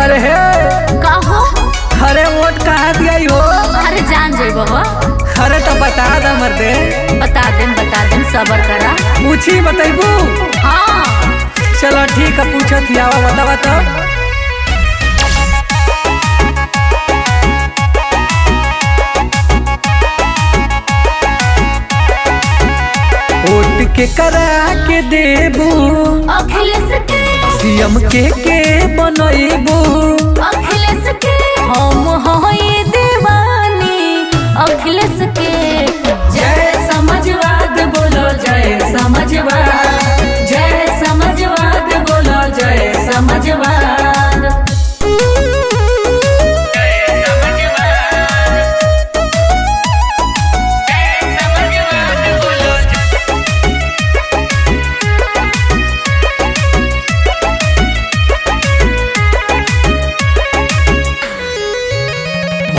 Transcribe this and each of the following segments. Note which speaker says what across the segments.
Speaker 1: अरे हे
Speaker 2: का हो?
Speaker 1: अरे वोट कहाँ दिया हो?
Speaker 2: अरे जान जेबो हो।
Speaker 1: अरे तो बता दा मर्दे।
Speaker 2: बता देम सबर करा।
Speaker 1: पूछी बताइबू?
Speaker 2: हाँ
Speaker 1: चलो ठीक है पूछत ही आवा बतावा तो। वोट के करा के देबू
Speaker 2: अखिलेश के
Speaker 1: सीएम के बनइबू
Speaker 2: अखिलेश के हम होई दीवानी अखिलेश के। जय समाजवाद बोलो जय समाजवाद, जय समाजवाद बोलो जय समाजवाद।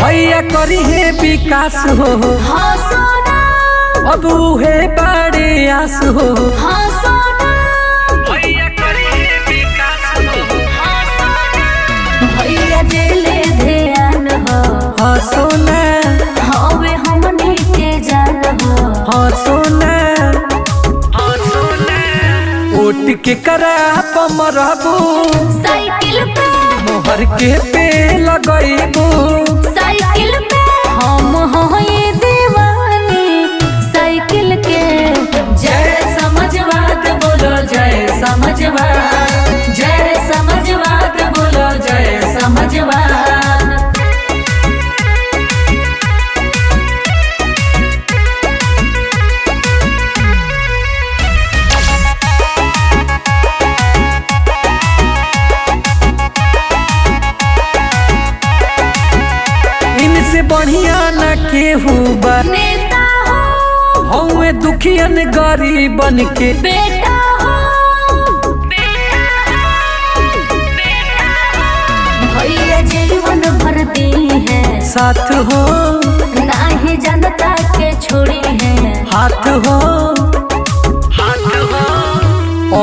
Speaker 1: भैया करी है विकास हो,
Speaker 2: हाँ सोना
Speaker 1: अब है बड़े आस हो।
Speaker 2: हाँ सोना
Speaker 1: भैया करी है विकास हो,
Speaker 2: हाँ सोना भैया दिले ध्यान हो।
Speaker 1: हाँ सोना
Speaker 2: हवे हमनी के जान हो।
Speaker 1: हाँ सोना हाँ सोना। वोट के करा पमरबू
Speaker 2: साइकिल पे
Speaker 1: मोहर के पे लगइबू
Speaker 2: साइकिल पे हम होई दीवानी साइकिल के। जय समाजवाद बोलो जय समाजवाद, जय समाजवाद बोलो जय समाजवाद।
Speaker 1: इनसे बढ़िया न केहू बा
Speaker 2: नेता हो
Speaker 1: हौवे दुखियन गरीबन के
Speaker 2: बेटा हो, भैया जीवन भर दी है
Speaker 1: साथ हो
Speaker 2: नाही जनता के छोड़ी है।
Speaker 1: हाथ हो हाथ हो।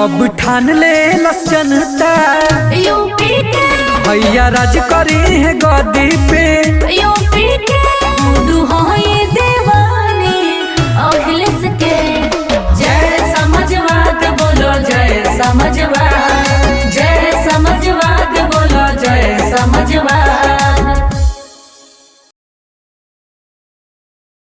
Speaker 1: अब ठान ले लस जनता
Speaker 2: यूपी के
Speaker 1: भैया राज करी है गद्दी पे।
Speaker 2: यूपी के दूध होई दीवानी